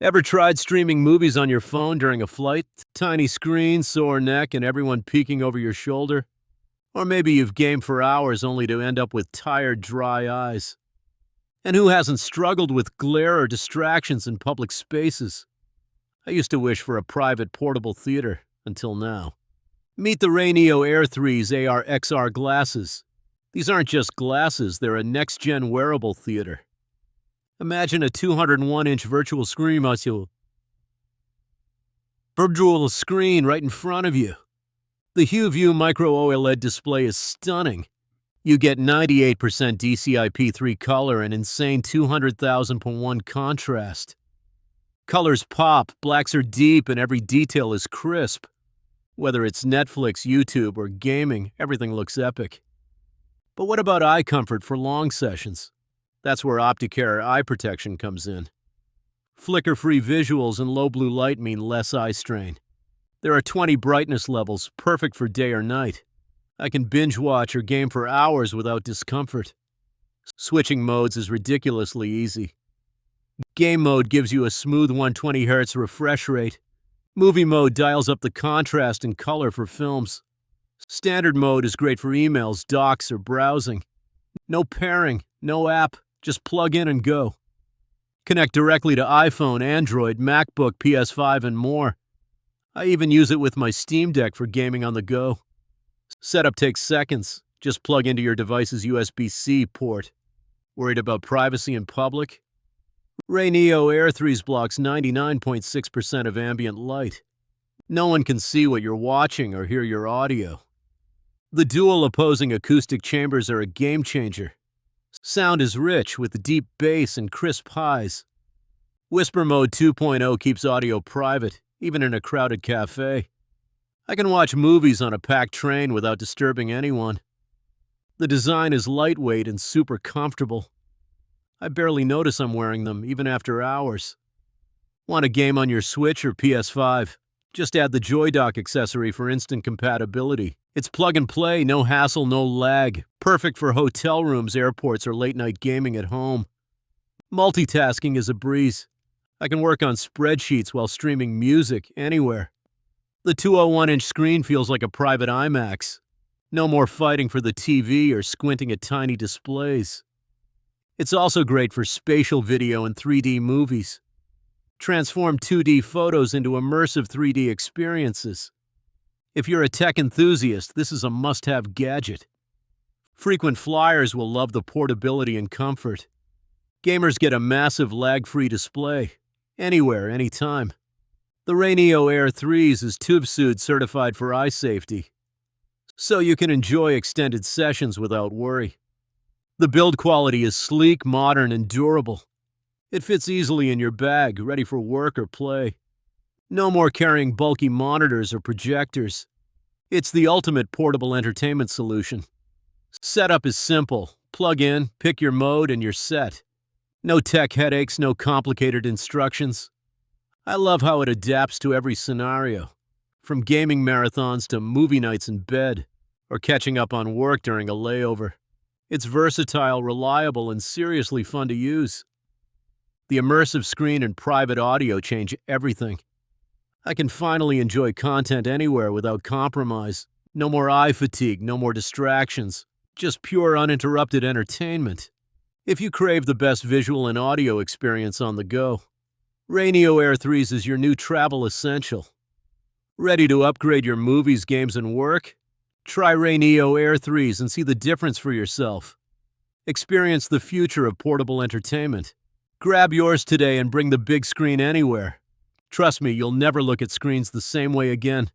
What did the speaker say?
Ever tried streaming movies on your phone during a flight? Tiny screen, sore neck, and everyone peeking over your shoulder? Or maybe you've gamed for hours only to end up with tired, dry eyes. And who hasn't struggled with glare or distractions in public spaces? I used to wish for a private portable theater, until now. Meet the RayNeo Air 3's AR/XR glasses. These aren't just glasses, they're a next-gen wearable theater. Imagine a 201-inch virtual screen right in front of you. The HueView micro-OLED display is stunning. You get 98% DCI-P3 color and insane 200,000:1 contrast. Colors pop, blacks are deep, and every detail is crisp. Whether it's Netflix, YouTube, or gaming, everything looks epic. But what about eye comfort for long sessions? That's where OptiCare eye protection comes in. Flicker-free visuals and low blue light mean less eye strain. There are 20 brightness levels, perfect for day or night. I can binge watch or game for hours without discomfort. Switching modes is ridiculously easy. Game mode gives you a smooth 120 Hz refresh rate. Movie mode dials up the contrast and color for films. Standard mode is great for emails, docs, or browsing. No pairing, no app, just plug in and go. Connect directly to iPhone, Android, MacBook, PS5, and more. I even use it with my Steam Deck for gaming on the go. Setup takes seconds. Just plug into your device's USB-C port. Worried about privacy in public? RayNeo Air 3's blocks 99.6% of ambient light. No one can see what you're watching or hear your audio. The dual opposing acoustic chambers are a game changer. Sound is rich with deep bass and crisp highs. Whisper Mode 2.0 keeps audio private, even in a crowded cafe. I can watch movies on a packed train without disturbing anyone. The design is lightweight and super comfortable. I barely notice I'm wearing them, even after hours. Want a game on your Switch or PS5? Just add the JoyDock accessory for instant compatibility. It's plug and play, no hassle, no lag. Perfect for hotel rooms, airports, or late-night gaming at home. Multitasking is a breeze. I can work on spreadsheets while streaming music anywhere. The 201-inch screen feels like a private IMAX. No more fighting for the TV or squinting at tiny displays. It's also great for spatial video and 3D movies. Transform 2D photos into immersive 3D experiences. If you're a tech enthusiast, this is a must-have gadget. Frequent flyers will love the portability and comfort. Gamers get a massive lag-free display, anywhere, anytime. The RayNeo Air 3's is TÜV certified for eye safety, so you can enjoy extended sessions without worry. The build quality is sleek, modern, and durable. It fits easily in your bag, ready for work or play. No more carrying bulky monitors or projectors. It's the ultimate portable entertainment solution. Setup is simple. Plug in, pick your mode, and you're set. No tech headaches, no complicated instructions. I love how it adapts to every scenario, from gaming marathons to movie nights in bed, or catching up on work during a layover. It's versatile, reliable, and seriously fun to use. The immersive screen and private audio change everything. I can finally enjoy content anywhere without compromise. No more eye fatigue, no more distractions. Just pure uninterrupted entertainment. If you crave the best visual and audio experience on the go, RayNeo Air 3's is your new travel essential. Ready to upgrade your movies, games, and work? Try RayNeo Air 3's and see the difference for yourself. Experience the future of portable entertainment. Grab yours today and bring the big screen anywhere. Trust me, you'll never look at screens the same way again.